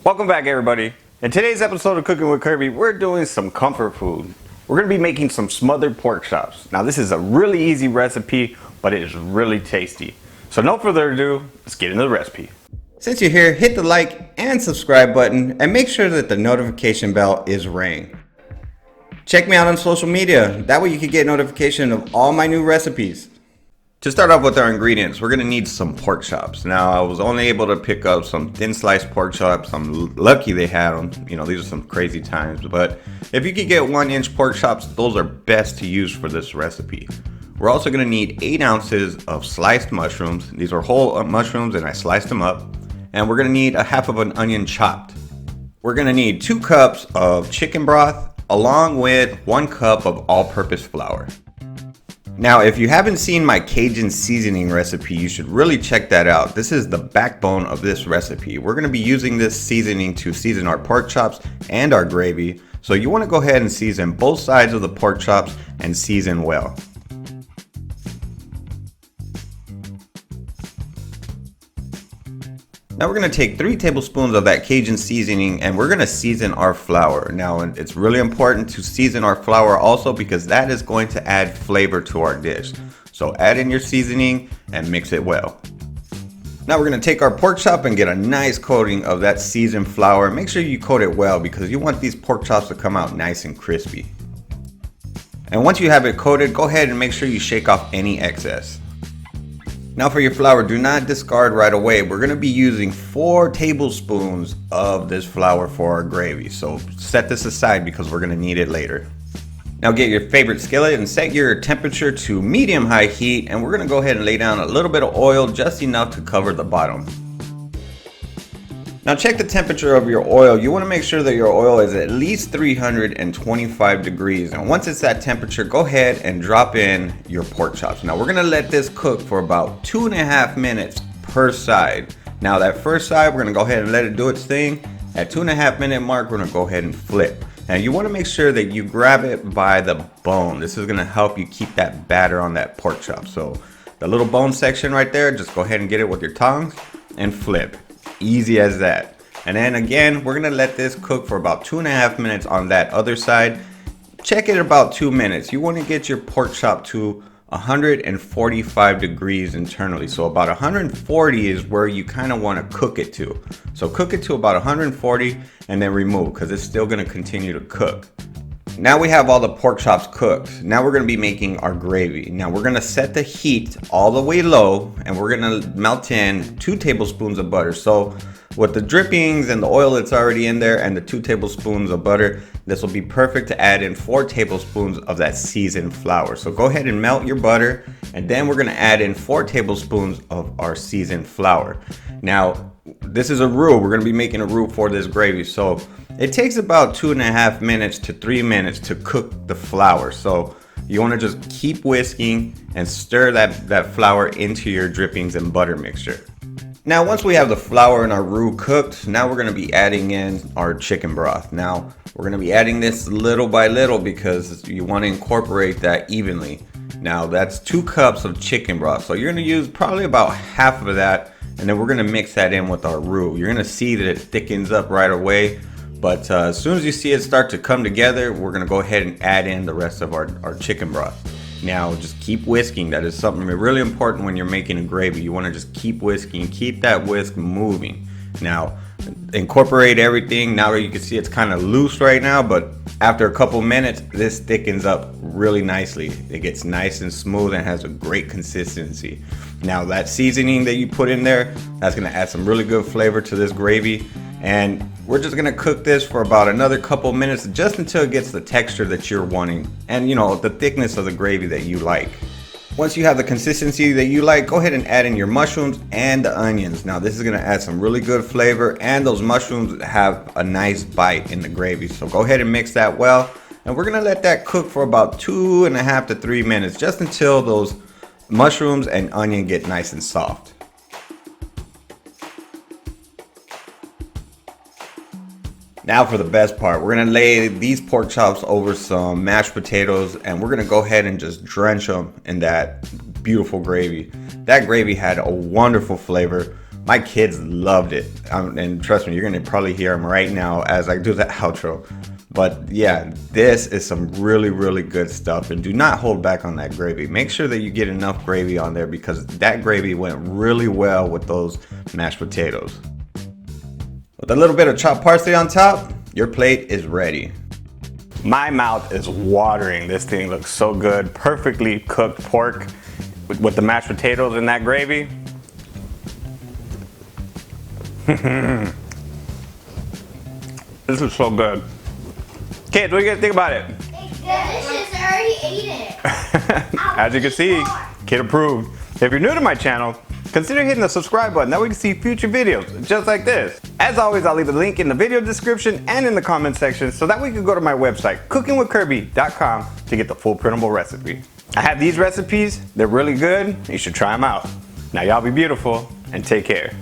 Welcome back, everybody. In today's episode of Cooking with Kirby, we're doing some comfort food. We're going to be making some smothered pork chops. Now, this is a really easy recipe, but it is really tasty. So no further ado, let's get into the recipe. Since you're here, hit the like and subscribe button and make sure that the notification bell is rang. Check me out on social media. That way you can get notification of all my new recipes. To start off with our ingredients, we're gonna need some pork chops. Now, I was only able to pick up some thin sliced pork chops. I'm lucky they had them. You know, these are some crazy times. But if you could get 1-inch pork chops, those are best to use for this recipe. We're also gonna need 8 ounces of sliced mushrooms. These are whole mushrooms and I sliced them up. And we're gonna need a half of an onion chopped. We're gonna need 2 cups of chicken broth along with 1 cup of all-purpose flour. Now, if you haven't seen my Cajun seasoning recipe, you should really check that out. This is the backbone of this recipe. We're going to be using this seasoning to season our pork chops and our gravy. So you want to go ahead and season both sides of the pork chops and season well. Now we're going to take 3 tablespoons of that Cajun seasoning and we're going to season our flour. Now it's really important to season our flour also because that is going to add flavor to our dish. So add in your seasoning and mix it well. Now we're going to take our pork chop and get a nice coating of that seasoned flour. Make sure you coat it well because you want these pork chops to come out nice and crispy. And once you have it coated, go ahead and make sure you shake off any excess. Now for your flour, do not discard right away. We're going to be using 4 tablespoons of this flour for our gravy. So set this aside because we're going to need it later. Now get your favorite skillet and set your temperature to medium-high heat. And we're going to go ahead and lay down a little bit of oil, just enough to cover the bottom. Now check the temperature of your oil. You want to make sure that your oil is at least 325 degrees. And once it's at temperature, go ahead and drop in your pork chops. Now we're going to let this cook for about 2.5 minutes per side. Now that first side, we're going to go ahead and let it do its thing. At 2.5 minute mark, we're going to go ahead and flip. And you want to make sure that you grab it by the bone. This is going to help you keep that batter on that pork chop. So the little bone section right there, just go ahead and get it with your tongs and flip. Easy as that. And then again, we're gonna let this cook for about 2.5 minutes on that other side. Check it about 2 minutes. You want to get your pork chop to 145 degrees internally. So about 140 is where you kind of want to cook it to. So cook it to about 140 and then remove because it's still going to continue to cook. Now we have all the pork chops cooked. Now we're going to be making our gravy. Now we're going to set the heat all the way low and we're going to melt in 2 tablespoons of butter. So with the drippings and the oil that's already in there and the 2 tablespoons of butter, this will be perfect to add in 4 tablespoons of that seasoned flour. So go ahead and melt your butter and then we're going to add in 4 tablespoons of our seasoned flour. Now this is a roux. We're going to be making a roux for this gravy. So it takes about 2.5 minutes to 3 minutes to cook the flour. So you want to just keep whisking and stir that flour into your drippings and butter mixture. Now once we have the flour and our roux cooked, now we're going to be adding in our chicken broth. Now we're going to be adding this little by little because you want to incorporate that evenly. Now that's 2 cups of chicken broth. So you're going to use probably about half of that and then we're going to mix that in with our roux. You're going to see that it thickens up right away. But as soon as you see it start to come together, we're going to go ahead and add in the rest of our chicken broth. Now just keep whisking. That is something really important when you're making a gravy. You want to just keep whisking, keep that whisk moving. Now incorporate everything. Now you can see it's kind of loose right now, but after a couple minutes, this thickens up really nicely. It gets nice and smooth and has a great consistency. Now that seasoning that you put in there, that's going to add some really good flavor to this gravy. And we're just going to cook this for about another couple minutes just until it gets the texture that you're wanting and the thickness of the gravy that you like. Once you have the consistency that you like, go ahead and add in your mushrooms and the onions. Now this is going to add some really good flavor and those mushrooms have a nice bite in the gravy. So go ahead and mix that well and we're going to let that cook for about 2.5 to 3 minutes just until those mushrooms and onion get nice and soft. Now for the best part, we're gonna lay these pork chops over some mashed potatoes and we're gonna go ahead and just drench them in that beautiful gravy. That gravy had a wonderful flavor. My kids loved it. And trust me, you're gonna probably hear them right now as I do the outro. But yeah, this is some really, really good stuff. And do not hold back on that gravy. Make sure that you get enough gravy on there because that gravy went really well with those mashed potatoes. With a little bit of chopped parsley on top, your plate is ready. My mouth is watering. This thing looks so good. Perfectly cooked pork with the mashed potatoes and that gravy. This is so good. Kids, what do you guys think about it? It's delicious. I already ate it. As you can see, kid approved. If you're new to my channel, consider hitting the subscribe button. That way you can see future videos just like this. As always, I'll leave a link in the video description and in the comment section so that way you can go to my website, cookingwithkirby.com, to get the full printable recipe. I have these recipes. They're really good. You should try them out. Now y'all be beautiful and take care.